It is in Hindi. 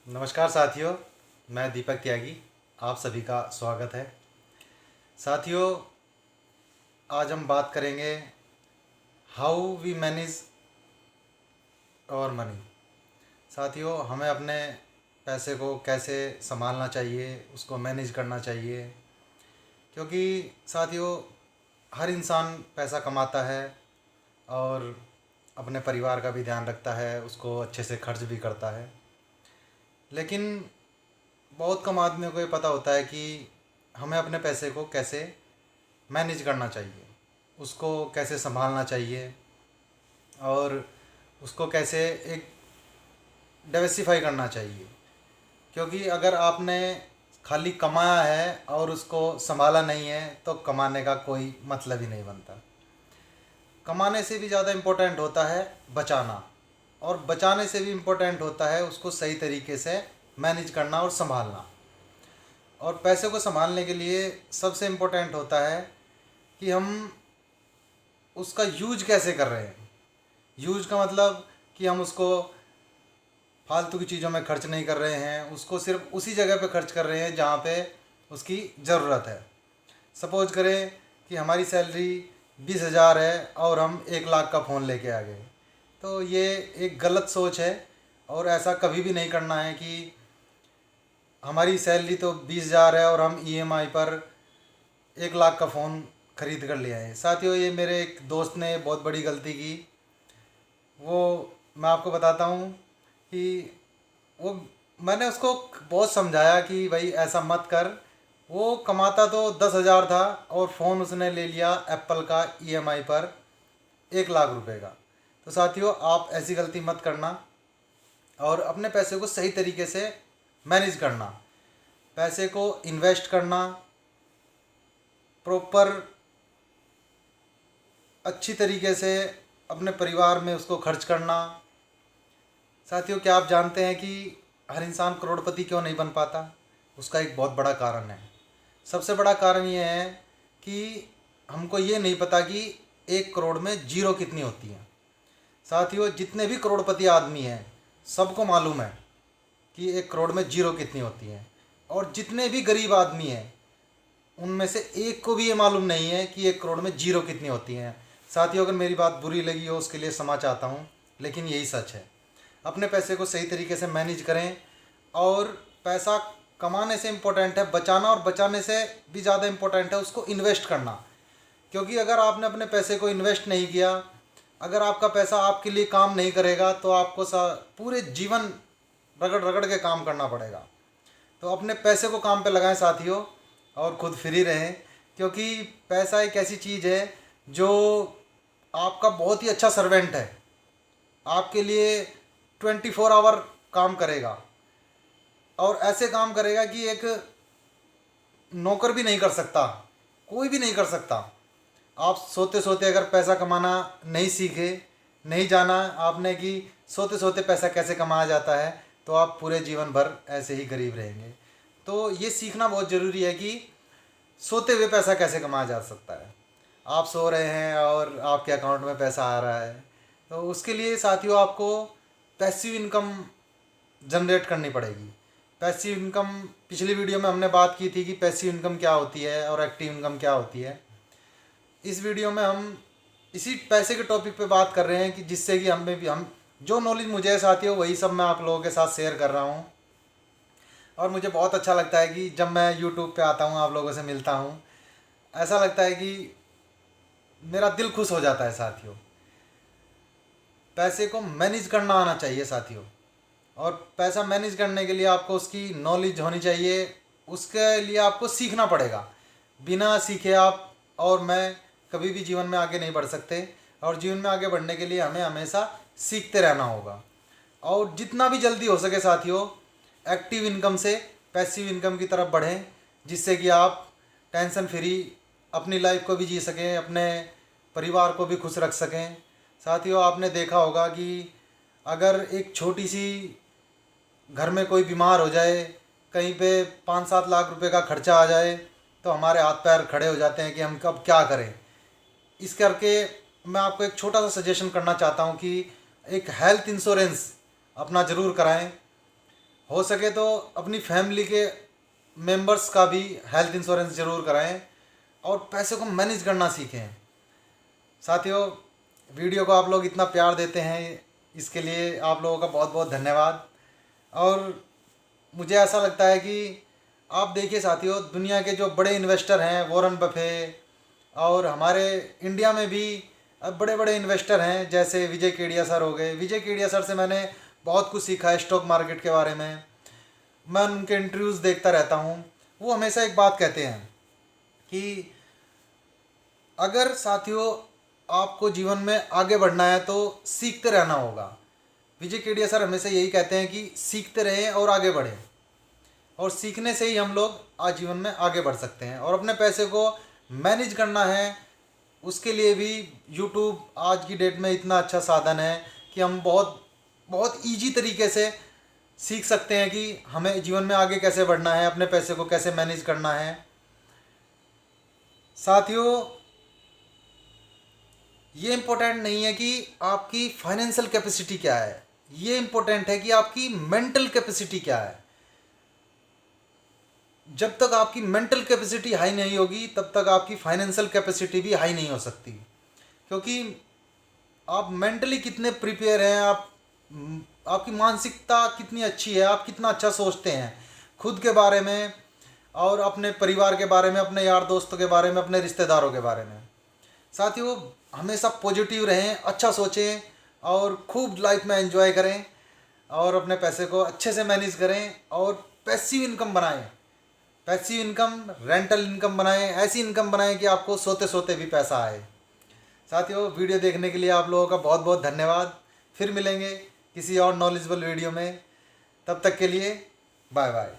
नमस्कार साथियों, मैं दीपक त्यागी। आप सभी का स्वागत है। साथियों, आज हम बात करेंगे हाउ वी मैनेज और मनी। साथियों, हमें अपने पैसे को कैसे संभालना चाहिए, उसको मैनेज करना चाहिए। क्योंकि साथियों, हर इंसान पैसा कमाता है और अपने परिवार का भी ध्यान रखता है, उसको अच्छे से खर्च भी करता है। लेकिन बहुत कम आदमियों को ये पता होता है कि हमें अपने पैसे को कैसे मैनेज करना चाहिए, उसको कैसे संभालना चाहिए और उसको कैसे एक डाइवर्सिफाई करना चाहिए। क्योंकि अगर आपने खाली कमाया है और उसको संभाला नहीं है तो कमाने का कोई मतलब ही नहीं बनता। कमाने से भी ज़्यादा इम्पोर्टेंट होता है बचाना, और बचाने से भी इम्पोर्टेंट होता है उसको सही तरीके से मैनेज करना और संभालना। और पैसे को संभालने के लिए सबसे इम्पोर्टेंट होता है कि हम उसका यूज कैसे कर रहे हैं। यूज का मतलब कि हम उसको फालतू की चीज़ों में खर्च नहीं कर रहे हैं, उसको सिर्फ उसी जगह पे खर्च कर रहे हैं जहाँ पे उसकी ज़रूरत है। सपोज करें कि हमारी सैलरी 20,000 है और हम 1 लाख का फ़ोन लेके आ गए, तो ये एक गलत सोच है। और ऐसा कभी भी नहीं करना है कि हमारी सैलरी तो 20,000 है और हम ईएमआई पर 1 लाख का फ़ोन खरीद कर ले आए। साथियों, ये मेरे एक दोस्त ने बहुत बड़ी गलती की। वो मैं आपको बताता हूँ कि वो मैंने उसको बहुत समझाया कि भाई ऐसा मत कर। वो कमाता तो 10,000 था और फ़ोन उसने ले लिया एप्पल का ईएमआई पर 1 लाख रुपए का। तो साथियों, आप ऐसी गलती मत करना और अपने पैसे को सही तरीके से मैनेज करना। पैसे को इन्वेस्ट करना, प्रॉपर अच्छी तरीके से अपने परिवार में उसको खर्च करना। साथियों, क्या आप जानते हैं कि हर इंसान करोड़पति क्यों नहीं बन पाता? उसका एक बहुत बड़ा कारण है। सबसे बड़ा कारण ये है कि हमको ये नहीं पता कि 1 करोड़ में जीरो कितनी होती है। साथियों, जितने भी करोड़पति आदमी हैं सबको मालूम है कि 1 करोड़ में जीरो कितनी होती है। और जितने भी गरीब आदमी हैं उनमें से एक को भी ये मालूम नहीं है कि 1 करोड़ में जीरो कितनी होती हैं। साथियों, अगर मेरी बात बुरी लगी हो उसके लिए क्षमा चाहता हूँ, लेकिन यही सच है। अपने पैसे को सही तरीके से मैनेज करें। और पैसा कमाने से इम्पोर्टेंट है बचाना, और बचाने से भी ज़्यादा इम्पोर्टेंट है उसको इन्वेस्ट करना। क्योंकि अगर आपने अपने पैसे को इन्वेस्ट नहीं किया, अगर आपका पैसा आपके लिए काम नहीं करेगा तो आपको पूरे जीवन रगड़ रगड़ के काम करना पड़ेगा। तो अपने पैसे को काम पे लगाएं साथियों, और खुद फ्री रहें। क्योंकि पैसा एक ऐसी चीज़ है जो आपका बहुत ही अच्छा सर्वेंट है, आपके लिए 24 आवर काम करेगा। और ऐसे काम करेगा कि एक नौकर भी नहीं कर सकता, कोई भी नहीं कर सकता। आप सोते सोते अगर पैसा कमाना नहीं सीखे, नहीं जाना आपने कि सोते सोते पैसा कैसे कमाया जाता है, तो आप पूरे जीवन भर ऐसे ही गरीब रहेंगे। तो ये सीखना बहुत ज़रूरी है कि सोते हुए पैसा कैसे कमाया जा सकता है। आप सो रहे हैं और आपके अकाउंट में पैसा आ रहा है, तो उसके लिए साथियों आपको पैसिव इनकम जनरेट करनी पड़ेगी। पैसिव इनकम, पिछली वीडियो में हमने बात की थी कि पैसिव इनकम क्या होती है और एक्टिव इनकम क्या होती है। इस वीडियो में हम इसी पैसे के टॉपिक पे बात कर रहे हैं कि जिससे कि हमें भी हम जो नॉलेज मुझे है साथियों वही सब मैं आप लोगों के साथ शेयर कर रहा हूँ। और मुझे बहुत अच्छा लगता है कि जब मैं यूट्यूब पे आता हूँ, आप लोगों से मिलता हूँ, ऐसा लगता है कि मेरा दिल खुश हो जाता है साथियों। पैसे को मैनेज करना आना चाहिए साथियों, और पैसा मैनेज करने के लिए आपको उसकी नॉलेज होनी चाहिए। उसके लिए आपको सीखना पड़ेगा। बिना सीखे आप और मैं कभी भी जीवन में आगे नहीं बढ़ सकते। और जीवन में आगे बढ़ने के लिए हमें हमेशा सीखते रहना होगा। और जितना भी जल्दी हो सके साथियों, एक्टिव इनकम से पैसिव इनकम की तरफ बढ़ें, जिससे कि आप टेंशन फ्री अपनी लाइफ को भी जी सकें, अपने परिवार को भी खुश रख सकें। साथियों, आपने देखा होगा कि अगर एक छोटी सी घर में कोई बीमार हो जाए, कहीं पे 5-7 लाख रुपए का खर्चा आ जाए, तो हमारे हाथ पैर खड़े हो जाते हैं कि हम कब क्या करें। इस करके मैं आपको एक छोटा सा सजेशन करना चाहता हूँ कि एक हेल्थ इंश्योरेंस अपना ज़रूर कराएं। हो सके तो अपनी फैमिली के मेंबर्स का भी हेल्थ इंश्योरेंस ज़रूर कराएं और पैसे को मैनेज करना सीखें। साथियों, वीडियो को आप लोग इतना प्यार देते हैं, इसके लिए आप लोगों का बहुत बहुत धन्यवाद। और मुझे ऐसा लगता है कि आप देखिए साथियों, दुनिया के जो बड़े इन्वेस्टर हैं, वॉरेन बफे, और हमारे इंडिया में भी अब बड़े बड़े इन्वेस्टर हैं, जैसे विजय केडिया सर हो गए। विजय केडिया सर से मैंने बहुत कुछ सीखा है स्टॉक मार्केट के बारे में। मैं उनके इंटरव्यूज़ देखता रहता हूँ। वो हमेशा एक बात कहते हैं कि अगर साथियों आपको जीवन में आगे बढ़ना है तो सीखते रहना होगा। विजय केडिया सर हमेशा यही कहते हैं कि सीखते रहें और आगे बढ़ें, और सीखने से ही हम लोग आज जीवन में आगे बढ़ सकते हैं। और अपने पैसे को मैनेज करना है, उसके लिए भी यूट्यूब आज की डेट में इतना अच्छा साधन है कि हम बहुत बहुत ईजी तरीके से सीख सकते हैं कि हमें जीवन में आगे कैसे बढ़ना है, अपने पैसे को कैसे मैनेज करना है। साथियों, ये इम्पोर्टेंट नहीं है कि आपकी फाइनेंशियल कैपेसिटी क्या है, ये इम्पोर्टेंट है कि आपकी मेंटल कैपेसिटी क्या है। जब तक आपकी मेंटल कैपेसिटी हाई नहीं होगी तब तक आपकी फाइनेंशियल कैपेसिटी भी हाई नहीं हो सकती। क्योंकि आप मेंटली कितने प्रिपेयर हैं, आपकी मानसिकता कितनी अच्छी है, आप कितना अच्छा सोचते हैं खुद के बारे में और अपने परिवार के बारे में, अपने यार दोस्तों के बारे में, अपने रिश्तेदारों के बारे में। साथियों, हमेशा पॉजिटिव रहें, अच्छा सोचें और खूब लाइफ में एंजॉय करें और अपने पैसे को अच्छे से मैनेज करें और पैसिव इनकम बनाएं। पैसिव इनकम, रेंटल इनकम बनाएं, ऐसी इनकम बनाएं कि आपको सोते सोते भी पैसा आए। साथियों, वीडियो देखने के लिए आप लोगों का बहुत बहुत धन्यवाद। फिर मिलेंगे किसी और नॉलेजेबल वीडियो में, तब तक के लिए बाय बाय।